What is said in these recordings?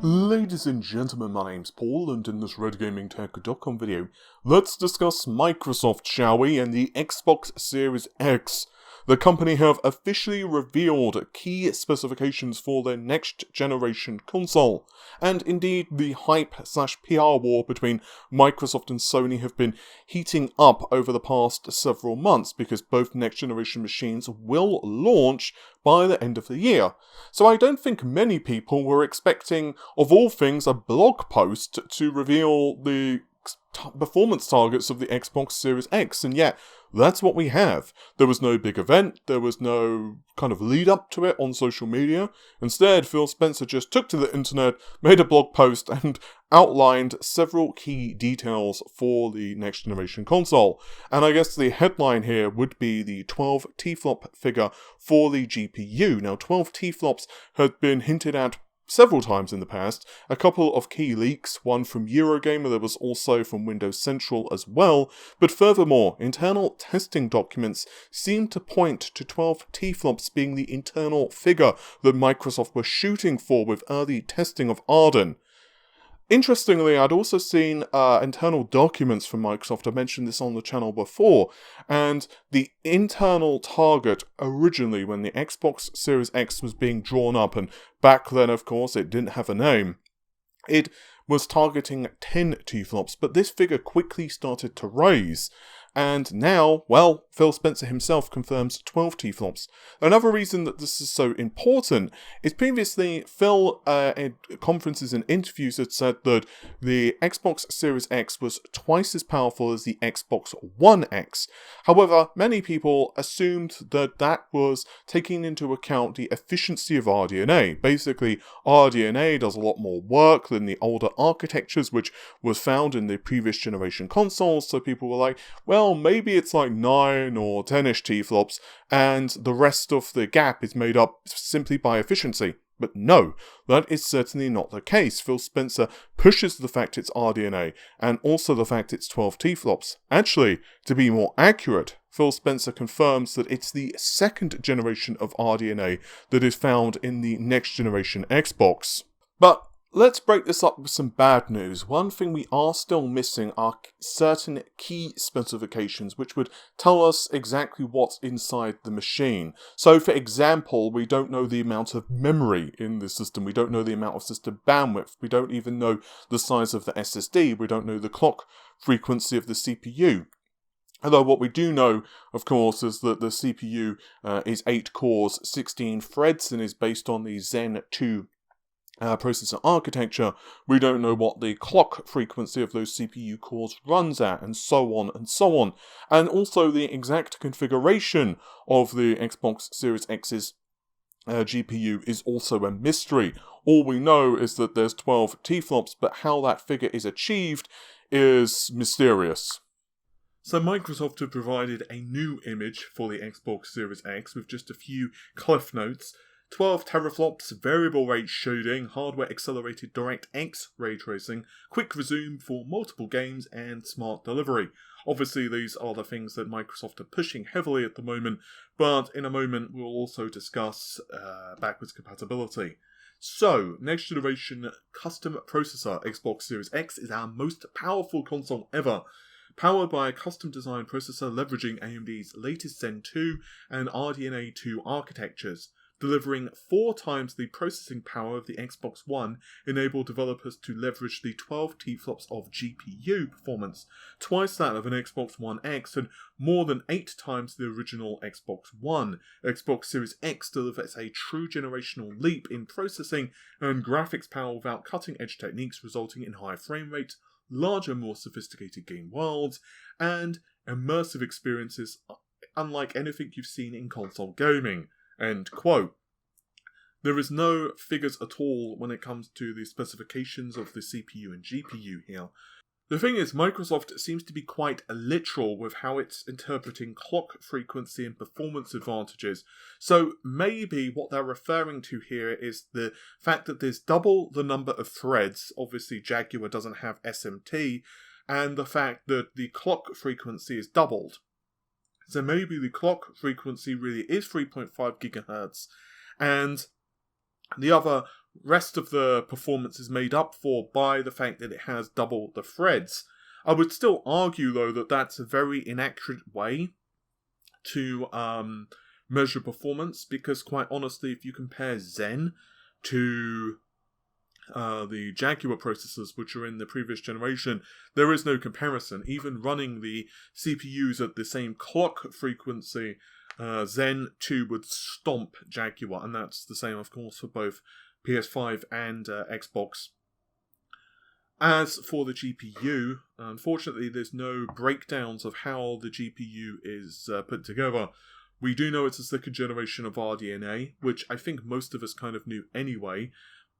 Ladies and gentlemen, my name's Paul, and in this RedGamingTech.com video, let's discuss Microsoft, shall we, and the Xbox Series X. The company have officially revealed key specifications for their next-generation console, and indeed the hype/PR war between Microsoft and Sony have been heating up over the past several months, because both next-generation machines will launch by the end of the year. So I don't think many people were expecting, of all things, a blog post to reveal the performance targets of the Xbox Series X, and yet that's what we have. There was no big event, there was no kind of lead up to it on social media. Instead, Phil Spencer just took to the internet, made a blog post, and outlined several key details for the next generation console. And I guess the headline here would be the 12TFLOP figure for the GPU. Now, 12TFLOPs had been hinted at several times in the past, a couple of key leaks, one from Eurogamer, there was also from Windows Central as well, but furthermore, internal testing documents seem to point to 12TFLOPs being the internal figure that Microsoft were shooting for with early testing of Arden. Interestingly, I'd also seen internal documents from Microsoft. I mentioned this on the channel before, and the internal target originally when the Xbox Series X was being drawn up, and back then, of course, it didn't have a name, it was targeting 10 TFLOPs, but this figure quickly started to rise. And now, well, Phil Spencer himself confirms 12 TFLOPs. Another reason that this is so important is previously Phil, in conferences and interviews, had said that the Xbox Series X was twice as powerful as the Xbox One X. However, many people assumed that that was taking into account the efficiency of RDNA. Basically, RDNA does a lot more work than the older architectures, which was found in the previous generation consoles, so people were like, well, maybe it's like 9 or 10-ish TFLOPs, and the rest of the gap is made up simply by efficiency. But no, that is certainly not the case. Phil Spencer pushes the fact it's RDNA, and also the fact it's 12 TFLOPs. Actually, to be more accurate, Phil Spencer confirms that it's the second generation of RDNA that is found in the next generation Xbox. But let's break this up with some bad news. One thing we are still missing are certain key specifications which would tell us exactly what's inside the machine. So, for example, we don't know the amount of memory in the system, we don't know the amount of system bandwidth, we don't even know the size of the SSD, we don't know the clock frequency of the CPU. Although what we do know, of course, is that the CPU is 8 cores, 16 threads, and is based on the Zen 2 processor architecture. We don't know what the clock frequency of those CPU cores runs at, and so on and so on. And also the exact configuration of the Xbox Series X's GPU is also a mystery. All we know is that there's 12 TFLOPs, but how that figure is achieved is mysterious. So Microsoft have provided a new image for the Xbox Series X with just a few cliff notes. 12 teraflops, variable rate shading, hardware accelerated DirectX ray tracing, quick resume for multiple games, and smart delivery. Obviously, these are the things that Microsoft are pushing heavily at the moment, but in a moment we'll also discuss backwards compatibility. So, next generation custom processor Xbox Series X is our most powerful console ever. Powered by a custom designed processor leveraging AMD's latest Zen 2 and RDNA 2 architectures. Delivering 4 times the processing power of the Xbox One, enable developers to leverage the 12 TFLOPs of GPU performance, twice that of an Xbox One X, and more than 8 times the original Xbox One. Xbox Series X delivers a true generational leap in processing and graphics power without cutting-edge techniques, resulting in higher frame rates, larger, more sophisticated game worlds, and immersive experiences unlike anything you've seen in console gaming. End quote. There is no figures at all when it comes to the specifications of the CPU and GPU here. The thing is, Microsoft seems to be quite literal with how it's interpreting clock frequency and performance advantages. So maybe what they're referring to here is the fact that there's double the number of threads. Obviously, Jaguar doesn't have SMT, and the fact that the clock frequency is doubled. So maybe the clock frequency really is 3.5 gigahertz, and the other rest of the performance is made up for by the fact that it has double the threads. I would still argue, though, that that's a very inaccurate way to measure performance, because quite honestly, if you compare Zen to the Jaguar processors which are in the previous generation, there is no comparison. Even running the CPUs at the same clock frequency, Zen 2 would stomp Jaguar, and that's the same, of course, for both PS5 and Xbox. As for the GPU, unfortunately there's no breakdowns of how the GPU is put together. We do know it's a second generation of RDNA, which I think most of us kind of knew anyway,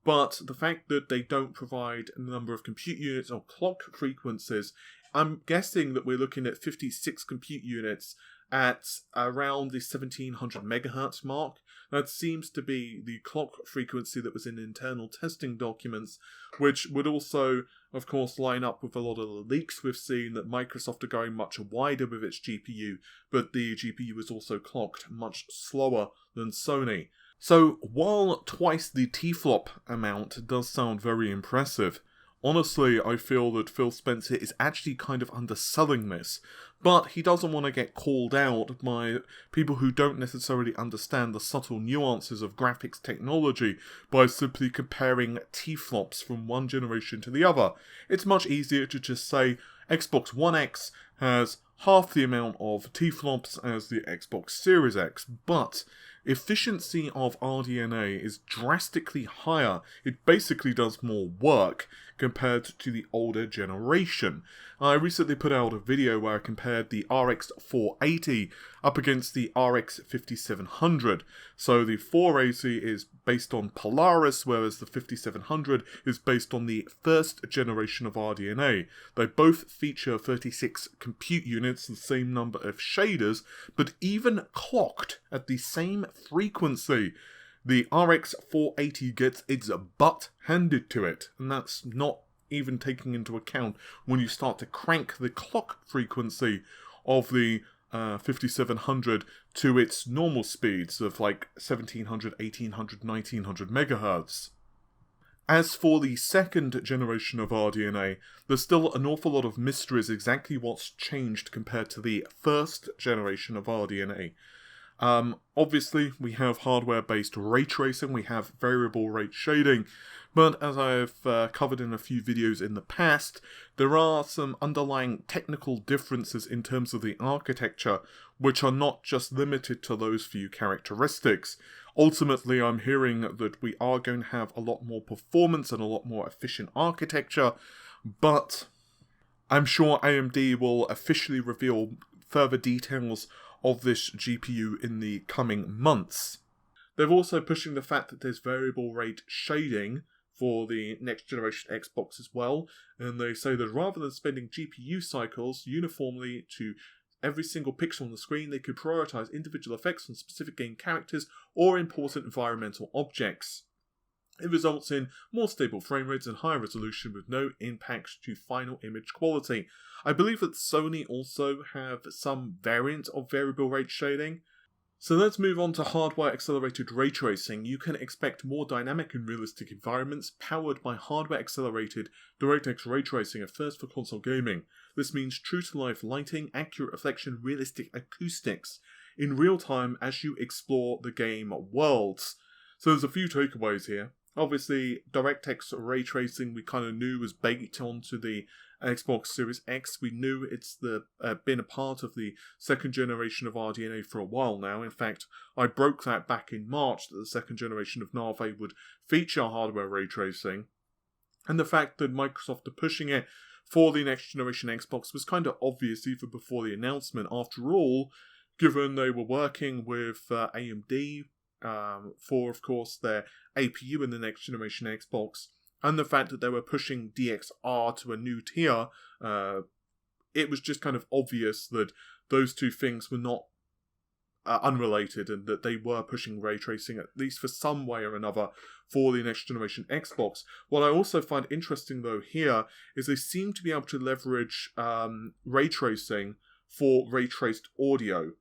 but the fact that they don't provide a number of compute units or clock frequencies, I'm guessing that we're looking at 56 compute units at around the 1700 megahertz mark. That seems to be the clock frequency that was in internal testing documents, which would also, of course, line up with a lot of the leaks we've seen that Microsoft are going much wider with its GPU, but the GPU is also clocked much slower than Sony. So, while twice the TFLOP amount does sound very impressive, honestly, I feel that Phil Spencer is actually kind of underselling this, but he doesn't want to get called out by people who don't necessarily understand the subtle nuances of graphics technology by simply comparing TFLOPs from one generation to the other. It's much easier to just say Xbox One X has half the amount of TFLOPs as the Xbox Series X, but efficiency of RDNA is drastically higher. It basically does more work compared to the older generation. I recently put out a video where I compared the RX 480 up against the RX 5700. So the 480 is based on Polaris, whereas the 5700 is based on the first generation of RDNA. They both feature 36 compute units, the same number of shaders, but even clocked at the same frequency, the RX 480 gets its butt handed to it, and that's not even taking into account when you start to crank the clock frequency of the 5700 to its normal speeds of like 1700, 1800, 1900 megahertz. As for the second generation of RDNA, there's still an awful lot of mysteries exactly what's changed compared to the first generation of RDNA. Obviously, we have hardware-based ray tracing, we have variable rate shading, but as I've covered in a few videos in the past, there are some underlying technical differences in terms of the architecture, which are not just limited to those few characteristics. Ultimately, I'm hearing that we are going to have a lot more performance and a lot more efficient architecture, but I'm sure AMD will officially reveal further details of this GPU in the coming months. They're also pushing the fact that there's variable rate shading for the next generation Xbox as well, and they say that rather than spending GPU cycles uniformly to every single pixel on the screen, they could prioritize individual effects on specific game characters or important environmental objects. It results in more stable frame rates and higher resolution with no impact to final image quality. I believe that Sony also have some variant of variable rate shading. So let's move on to hardware accelerated ray tracing. You can expect more dynamic and realistic environments powered by hardware accelerated DirectX ray tracing at first for console gaming. This means true to life lighting, accurate reflection, realistic acoustics in real time as you explore the game worlds. So there's a few takeaways here. Obviously, DirectX ray tracing we kind of knew was baked onto the Xbox Series X. We knew it's been a part of the second generation of RDNA for a while now. In fact, I broke that back in March that the second generation of Navi would feature hardware ray tracing. And the fact that Microsoft are pushing it for the next generation Xbox was kind of obvious even before the announcement. After all, given they were working with AMD for, of course, their APU in the next generation Xbox, and the fact that they were pushing DXR to a new tier, it was just kind of obvious that those two things were not unrelated and that they were pushing ray tracing, at least for some way or another, for the next generation Xbox. What I also find interesting, though, here is they seem to be able to leverage ray tracing for ray traced audio,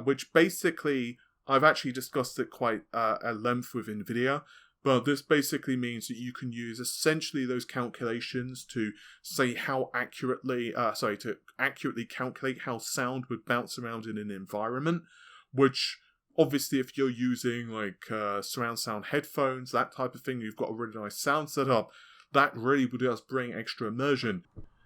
which basically, I've actually discussed it quite at length with NVIDIA. But this basically means that you can use essentially those calculations to say to accurately calculate how sound would bounce around in an environment, which obviously if you're using like surround sound headphones, that type of thing, you've got a really nice sound setup, that really does bring extra immersion.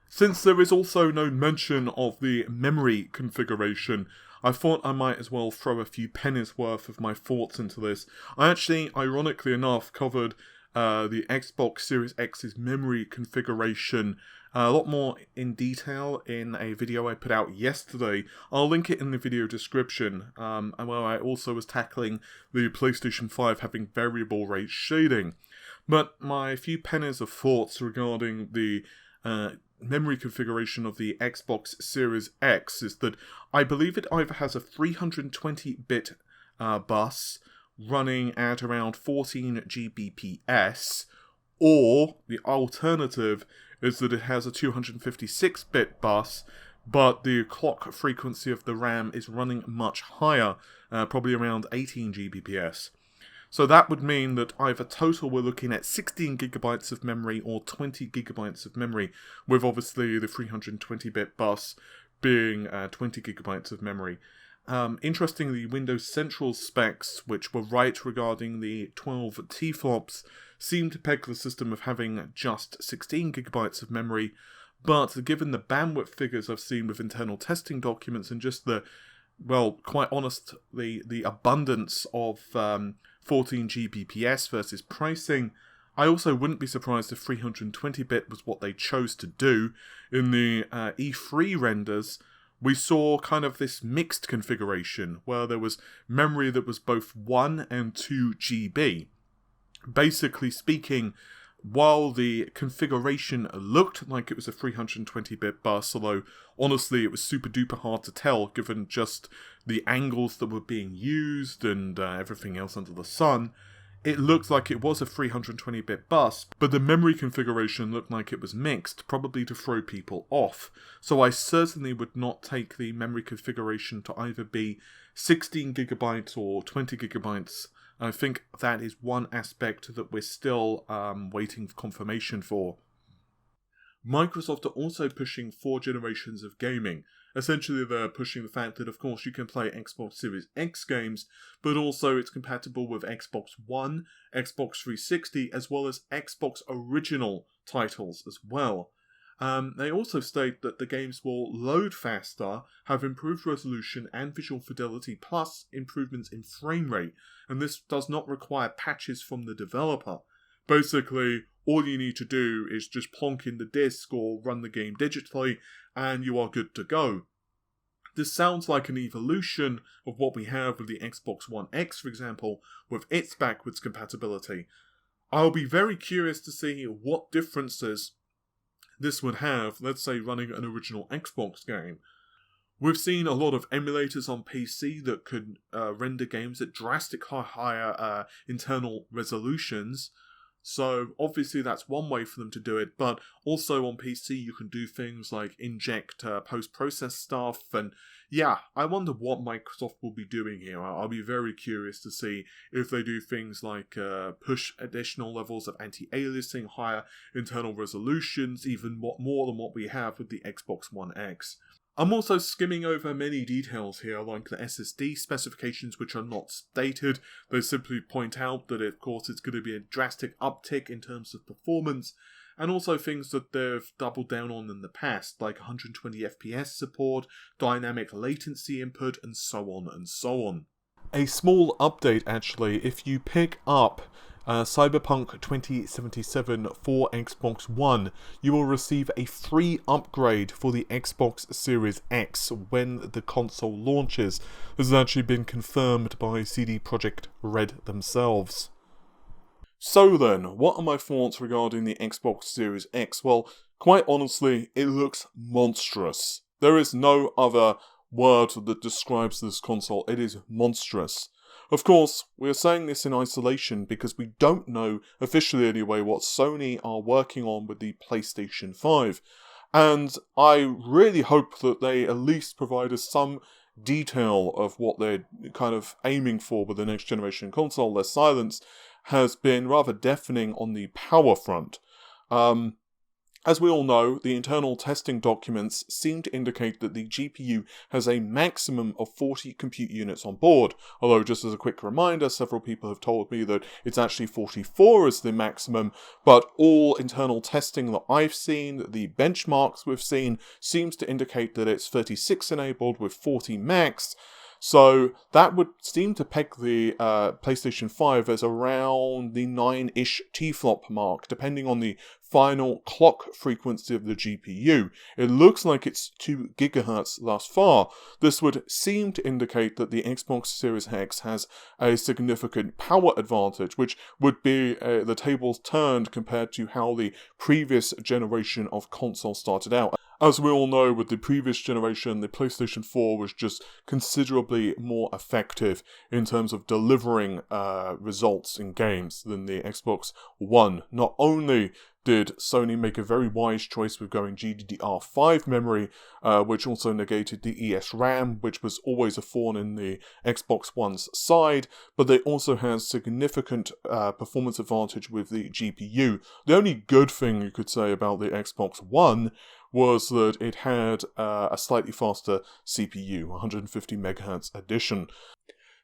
Since there is also no mention of the memory configuration, I thought I might as well throw a few pennies worth of my thoughts into this. I actually, ironically enough, covered the Xbox Series X's memory configuration a lot more in detail in a video I put out yesterday. I'll link it in the video description, and where I also was tackling the PlayStation 5 having variable rate shading. But my few pennies of thoughts regarding the memory configuration of the Xbox Series X is that I believe it either has a 320-bit bus running at around 14 Gbps, or the alternative is that it has a 256-bit bus, but the clock frequency of the RAM is running much higher, probably around 18 Gbps. So that would mean that either total we're looking at 16 gigabytes of memory or 20 gigabytes of memory, with obviously the 320-bit bus being 20 gigabytes of memory. Interestingly, Windows Central specs, which were right regarding the 12TFLOPS, seem to peg the system of having just 16 gigabytes of memory, but given the bandwidth figures I've seen with internal testing documents and just the, well, quite honest, the abundance of 14 Gbps versus pricing, I also wouldn't be surprised if 320-bit was what they chose to do. In the E3 renders, we saw kind of this mixed configuration, where there was memory that was both 1 and 2 GB. Basically speaking, while the configuration looked like it was a 320-bit bus, although honestly it was super duper hard to tell given just the angles that were being used and everything else under the sun, it looked like it was a 320-bit bus, but the memory configuration looked like it was mixed, probably to throw people off. So I certainly would not take the memory configuration to either be 16 gigabytes or 20 gigabytes. I think that is one aspect that we're still waiting for confirmation for. Microsoft are also pushing 4 generations of gaming. Essentially, they're pushing the fact that, of course, you can play Xbox Series X games, but also it's compatible with Xbox One, Xbox 360, as well as Xbox original titles as well. They also state that the games will load faster, have improved resolution and visual fidelity, plus improvements in frame rate, and this does not require patches from the developer. Basically, all you need to do is just plonk in the disc or run the game digitally, and you are good to go. This sounds like an evolution of what we have with the Xbox One X, for example, with its backwards compatibility. I'll be very curious to see what differences this would have, let's say, running an original Xbox game. We've seen a lot of emulators on PC that could render games at drastically higher internal resolutions. So obviously that's one way for them to do it, but also on PC you can do things like inject post-process stuff, and yeah, I wonder what Microsoft will be doing here. I'll be very curious to see if they do things like push additional levels of anti-aliasing, higher internal resolutions, even more than what we have with the Xbox One X. I'm also skimming over many details here, like the SSD specifications, which are not stated. They simply point out that, of course, it's going to be a drastic uptick in terms of performance, and also things that they've doubled down on in the past, like 120 FPS support, dynamic latency input, and so on and so on. A small update, actually, if you pick up Cyberpunk 2077 for Xbox One, you will receive a free upgrade for the Xbox Series X when the console launches. This has actually been confirmed by CD Projekt Red themselves. So then, what are my thoughts regarding the Xbox Series X? Well, quite honestly, it looks monstrous. There is no other word that describes this console. It is monstrous. Of course, we are saying this in isolation because we don't know, officially anyway, what Sony are working on with the PlayStation 5. And I really hope that they at least provide us some detail of what they're kind of aiming for with the next generation console. Their silence has been rather deafening on the power front. As we all know, the internal testing documents seem to indicate that the GPU has a maximum of 40 compute units on board, although just as a quick reminder, several people have told me that it's actually 44 as the maximum, but all internal testing that I've seen, the benchmarks we've seen, seems to indicate that it's 36 enabled with 40 max. So that would seem to peg the PlayStation 5 as around the 9-ish T-flop mark, depending on the final clock frequency of the GPU. It looks like it's 2 GHz thus far. This would seem to indicate that the Xbox Series X has a significant power advantage, which would be the tables turned compared to how the previous generation of console started out. As we all know, with the previous generation, the PlayStation 4 was just considerably more effective in terms of delivering results in games than the Xbox One. Not only did Sony make a very wise choice with going GDDR5 memory, which also negated the ESRAM, which was always a thorn in the Xbox One's side, but they also had significant performance advantage with the GPU. The only good thing you could say about the Xbox One was that it had a slightly faster CPU, 150 MHz addition.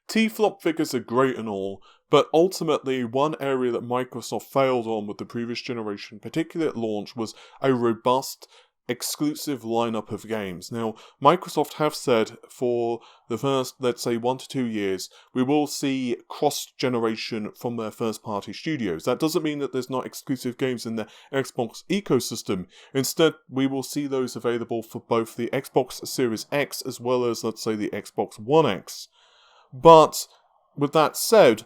T-flop figures are great and all, but ultimately one area that Microsoft failed on with the previous generation, particularly at launch, was a robust exclusive lineup of games. Now, Microsoft have said for the first, let's say, 1 to 2 years, we will see cross-generation from their first-party studios. That doesn't mean that there's not exclusive games in the Xbox ecosystem. Instead, we will see those available for both the Xbox Series X as well as, let's say, the Xbox One X. But, with that said,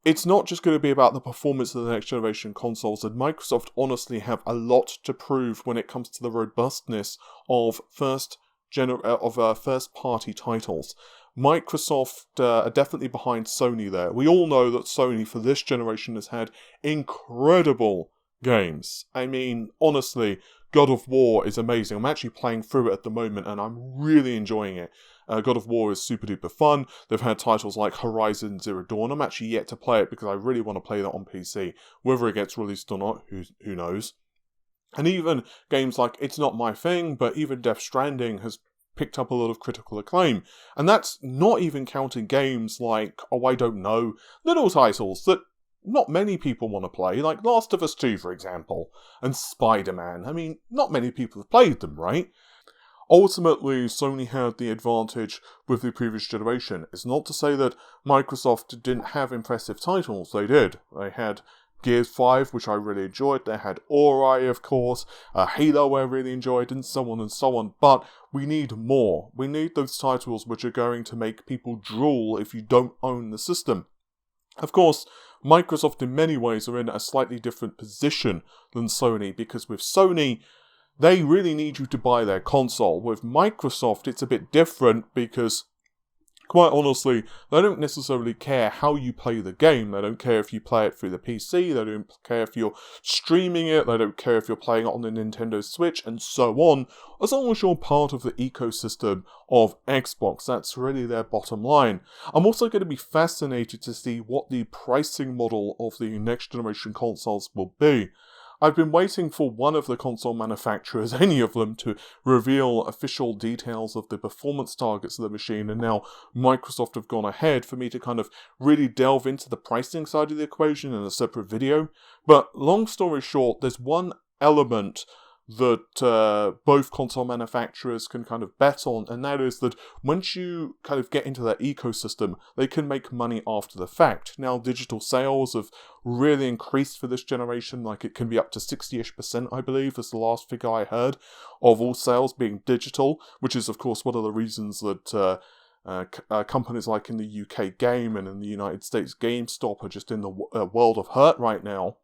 it's not just going to be about the performance of the next generation consoles, and Microsoft honestly have a lot to prove when it comes to the robustness of first-party titles. Microsoft are definitely behind Sony there. We all know that Sony for this generation has had incredible games. I mean, honestly, God of War is amazing. I'm actually playing through it at the moment and I'm really enjoying it. God of War is super duper fun. They've had titles like Horizon Zero Dawn. I'm actually yet to play it because I really want to play that on PC. Whether it gets released or not, who knows. And even games like It's Not My Thing, but even Death Stranding has picked up a lot of critical acclaim. And that's not even counting games like, I don't know, little titles that not many people want to play, like Last of Us 2, for example, and Spider-Man. I mean, not many people have played them, right? Ultimately, Sony had the advantage with the previous generation. It's not to say that Microsoft didn't have impressive titles. They did. They had Gears 5, which I really enjoyed. They had Ori, of course, Halo I really enjoyed, and so on and so on. But we need more. We need those titles which are going to make people drool if you don't own the system. Of course, Microsoft in many ways are in a slightly different position than Sony, because with Sony, they really need you to buy their console. With Microsoft, it's a bit different because, quite honestly, they don't necessarily care how you play the game. They don't care if you play it through the PC, they don't care if you're streaming it, they don't care if you're playing it on the Nintendo Switch, and so on. As long as you're part of the ecosystem of Xbox, that's really their bottom line. I'm also going to be fascinated to see what the pricing model of the next generation consoles will be. I've been waiting for one of the console manufacturers, any of them, to reveal official details of the performance targets of the machine, and now Microsoft have gone ahead for me to kind of really delve into the pricing side of the equation in a separate video. But long story short, there's one element that both console manufacturers can kind of bet on, and that is that once you kind of get into that ecosystem, they can make money after the fact. Now, digital sales have really increased for this generation, like it can be up to 60-ish%, I believe, is the last figure I heard, of all sales being digital, which is, of course, one of the reasons that companies like in the UK Game and in the United States GameStop are just in the world of hurt right now.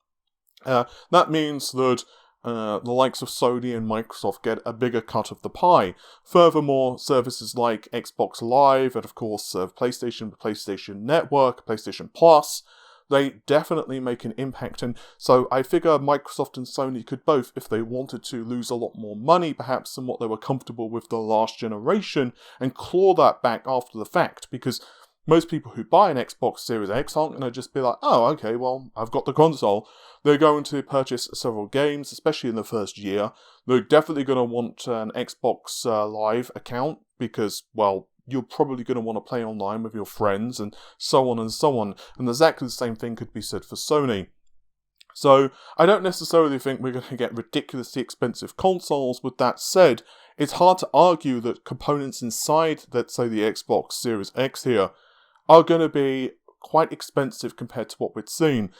That means that the likes of Sony and Microsoft get a bigger cut of the pie. Furthermore, services like Xbox Live and, of course, PlayStation Network, PlayStation Plus, they definitely make an impact. And so I figure Microsoft and Sony could both, if they wanted to, lose a lot more money, perhaps, than what they were comfortable with the last generation, and claw that back after the fact. Because Most people who buy an Xbox Series X aren't going to just be like, oh, okay, well, I've got the console. They're going to purchase several games, especially in the first year. They're definitely going to want an Xbox Live account because, well, you're probably going to want to play online with your friends and so on and so on. And exactly the same thing could be said for Sony. So I don't necessarily think we're going to get ridiculously expensive consoles. With that said, it's hard to argue that components inside, let's say the Xbox Series X here, are going to be quite expensive compared to what we'd seen.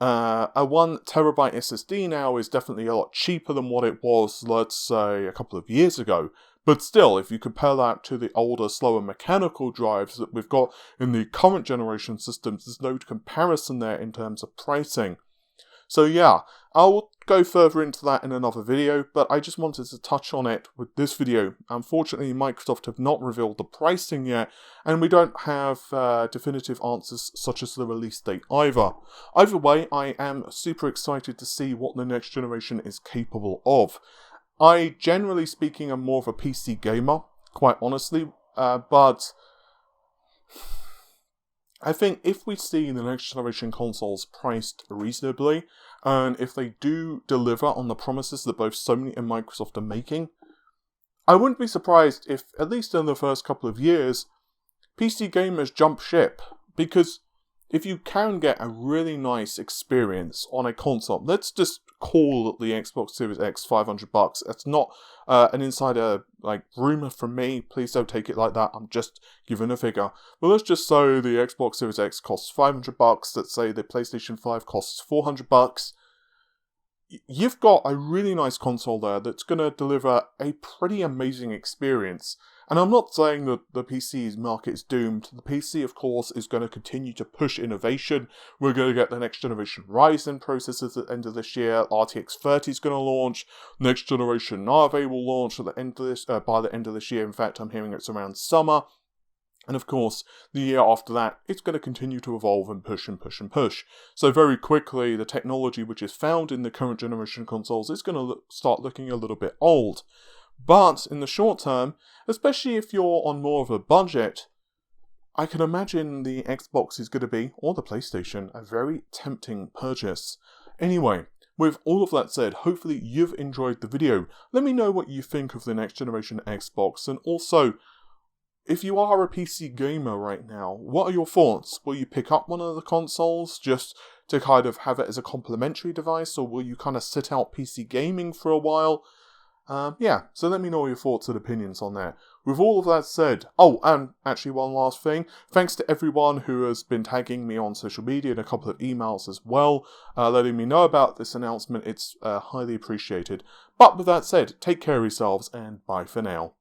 A 1TB SSD now is definitely a lot cheaper than what it was, let's say, a couple of years ago. But still, if you compare that to the older, slower mechanical drives that we've got in the current generation systems, there's no comparison there in terms of pricing. So yeah, I'll go further into that in another video, but I just wanted to touch on it with this video. Unfortunately, Microsoft have not revealed the pricing yet, and we don't have definitive answers such as the release date either. Either way, I am super excited to see what the next generation is capable of. I, generally speaking, am more of a PC gamer, quite honestly, but I think if we see the next generation consoles priced reasonably, and if they do deliver on the promises that both Sony and Microsoft are making, I wouldn't be surprised if, at least in the first couple of years, PC gamers jump ship. Because if you can get a really nice experience on a console, let's just call the Xbox Series X $500. That's not an insider rumor from me. Please don't take it like that. I'm just giving a figure. But let's just say the Xbox Series X costs $500. Let's say the PlayStation 5 costs $400. You've got a really nice console there that's going to deliver a pretty amazing experience. And I'm not saying that the PC market is doomed. The PC, of course, is going to continue to push innovation. We're going to get the next generation Ryzen processors at the end of this year. RTX 30 is going to launch. Next generation Navi will launch at the end of this, by the end of this year. In fact, I'm hearing it's around summer. And of course, the year after that, it's going to continue to evolve and push and push and push. So very quickly, the technology which is found in the current generation consoles is going to start looking a little bit old. But in the short term, especially if you're on more of a budget, I can imagine the Xbox is going to be, or the PlayStation, a very tempting purchase. Anyway, with all of that said, hopefully you've enjoyed the video. Let me know what you think of the next generation Xbox, and also, if you are a PC gamer right now, what are your thoughts? Will you pick up one of the consoles just to kind of have it as a complementary device, or will you kind of sit out PC gaming for a while? Yeah, so let me know your thoughts and opinions on that. With all of that said, oh, and actually one last thing, thanks to everyone who has been tagging me on social media and a couple of emails as well, letting me know about this announcement. It's highly appreciated. But with that said, take care of yourselves and bye for now.